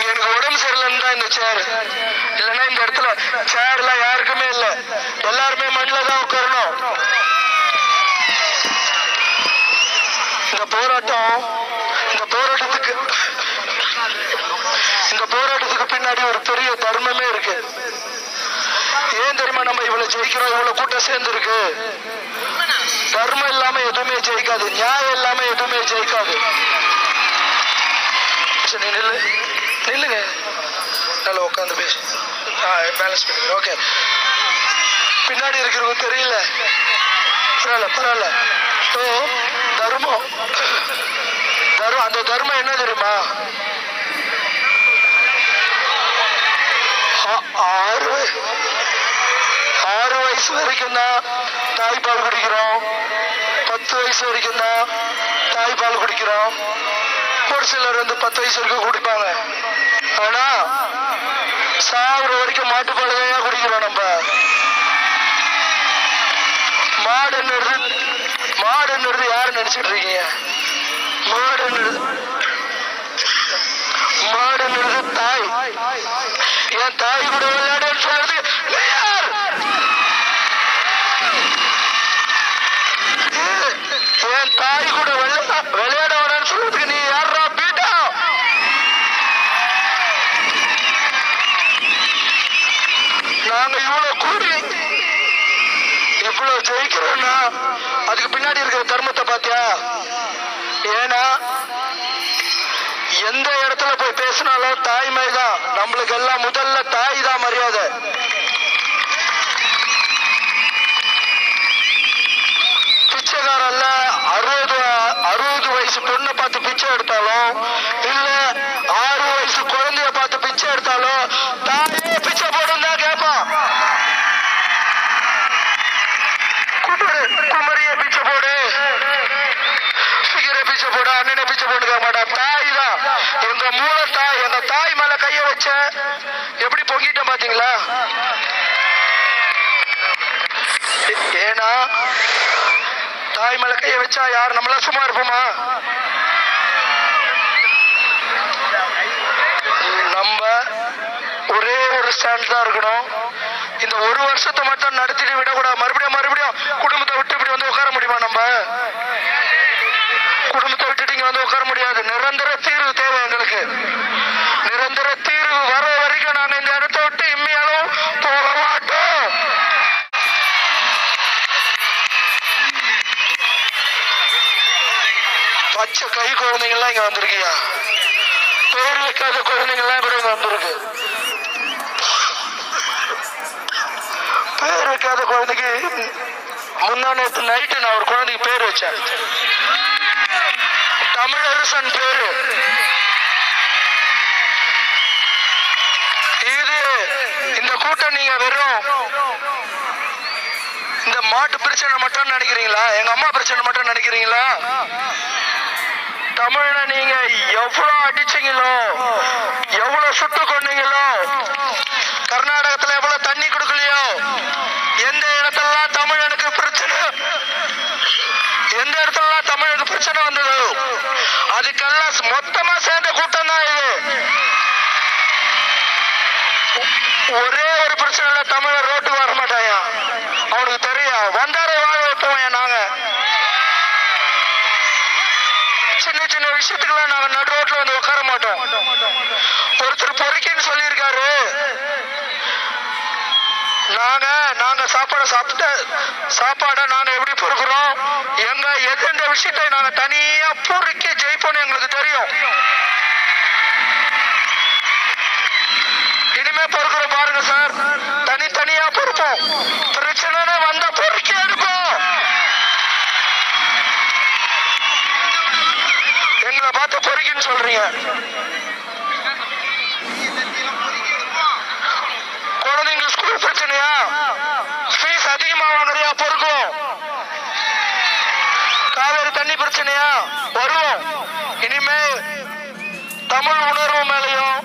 எனக்கு உடம்பு சரியில்லைன்னு தான் இந்த சேர், இல்லைன்னா இந்த இடத்துல சேர்லாம் யாருக்குமே இல்லை, எல்லாருமே மண்ணில் தான் உட்காரணும். இந்த போராட்டத்துக்கு பின்னாடி ஒரு பெரிய தர்மமே இருக்கு. ஏன் தெரியுமா நம்ம இவ்வளவு ஜெயிக்கிறோம், இவ்வளவு கூட்டம் சேர்ந்து இருக்கு? தர்மம் இல்லாம எதுவுமே ஜெயிக்காது, நியாயம் இல்லாம எதுவுமே ஜெயிக்காது. நில்லுங்க, நல்லா உட்காந்து பேசு, பேலன்ஸ் பண்ணுங்க. ஓகே, பின்னாடி இருக்கிறவங்க தெரியல, பரவாயில்ல. ஸோ தர்மம், அந்த தர்மம் என்ன தெரியுமா? 6 வயசு வரைக்கும் தான் தாய்ப்பால் குடிக்கிறோம், 10 வயசு வரைக்கும் தான் தாய்ப்பால் குடிக்கிறோம். ஒரு சிலர் 10 வயசு வரைக்கும் குடிப்பாங்க. ஆனா சாகுற வரைக்கும் மாட்டுப்பால் தான் குடிக்கிறோம். நம்ம மாடுன்றது யாரு நினைச்சிட்டு இருக்கீங்க? மாடுன்றது தாய். என் தாய் கூட விளையாடுன்னு சொல்றது என் தாய் கூட விளையாட வேணான்னு சொல்றதுக்கு நீ யாரா பீட்டா? நாங்க இவ்வளவு கூடி இவ்வளவு ஜெயிக்கிறோம்னா அதுக்கு பின்னாடி இருக்கிற தர்மத்தை பாத்தியா? ஏன்னா எந்த இடத்துல போய் பேசினாலும் தாய்மை தான் நம்மளுக்கு எல்லாம். முதல்ல தாய் தான் மரியாதை. பிச்சைக்காரல்ல 60 வயசு பொண்ணை பார்த்து பிச்சை எடுத்தாலும், இல்ல 6 வயசு குழந்தைய பார்த்து பிச்சை எடுத்தாலும் தாயே பிச்சை போடும் தான் கேட்பான். குமரிய பிச்சை போடு, சிகரை பிச்சை போடு, அண்ணனை பிச்சை போட்டுக்க மாட்டான். தாய் தான் எங்க மூல தாய். எங்க தாய் மேல கைய வச்ச எப்படி பொங்கிட்ட பாத்தீங்களா? ஏன்னா தாய் மேல கைய வச்சா யார் நம்மள சும்மா இருப்போமா? நம்ம ஒரே ஒரு ஸ்டாண்ட் தான் இருக்கணும். இந்த ஒரு வருஷத்தை மட்டும் நடத்திட்டு விடக்கூடாது. மறுபடியும் குடும்பத்தை விட்டு இப்படி வந்து உட்கார முடியுமா? நம்ம குடும்பத்தை விட்டுட்டு இங்க வந்து உட்கார முடியாது. நிரந்தர தீர்வு தேவை எங்களுக்கு. நிரந்தர தீர்வு வர வரைக்கும் நாங்க இந்த இடத்தை விட்டு இம்மையாலும் போக மாட்டோம். பச்சை கை குழந்தைங்க எல்லாம் இங்க வந்திருக்கியா? பேர் வைக்காத குழந்தைங்க எல்லாம் கூட இங்க வந்திருக்கு. பேர் வைக்காத குழந்தைக்கு முந்தா நேற்று நைட்டு நான் ஒரு குழந்தைக்கு பேர் வச்சேன். தமிழரசன் பேரு. இந்த கூட்டம் நீங்க வெறும் இந்த மாட்டு பிரச்சனை மட்டும் நினைக்கிறீங்களா? எங்க அம்மா பிரச்சனை மட்டும் நினைக்கிறீங்களா? தமிழனை நீங்க எவ்வளவு அடிச்சீங்களோ, எவ்வளவு சுட்டு கொண்டீங்களோ, கர்நாடகத்துல எவ்வளவு தண்ணி கொடுக்கலையோ, எந்த இடத்துலலாம் தமிழனுக்கு பிரச்சனை, எந்த இடத்துலலாம் தமிழுக்கு பிரச்சனை வந்ததோ அதுக்கெல்லாம் மொத்தமா சேர்ந்த கூட்டம் தான் இது. ஒரே ஒரு பிரச்சனை இல்ல, தமிழர் ரோட்டுக்கு வர மாட்டாயா? அவனுக்கு தெரியும். வந்தார வாழ வைப்போம். நாங்க சின்ன விஷயத்துக்குலாம் நாங்க நடு ரோட்ல வந்து உட்கார மாட்டோம். ஒருத்தர் பொறுக்கின்னு சொல்லியிருக்காரு. நாங்க சாப்பாடை நாங்க எப்படி பொறுக்கிறோம், எங்க எந்த விஷயத்தை நாங்க தனியா பொறுக்கி ஜெயிப்போம்னு எங்களுக்கு தெரியும். இனிமே பொறுக்கிற பாருங்க சார், தனித்தனியா பொறுப்போம். பிரச்சனை வந்த பொறுக்கி எடுப்போம். எங்களை பார்த்து பொறுக்கின்னு சொல்றீங்க. குழந்தைங்க ஸ்கூல் பிரச்சனையா, ஃபீஸ் அதிகமா வாங்குறியா, பொறுக்கும். காவேரி தண்ணி பிரச்சனையா, வருவோம். இனிமே தமிழ் உணர்வு மேலையும்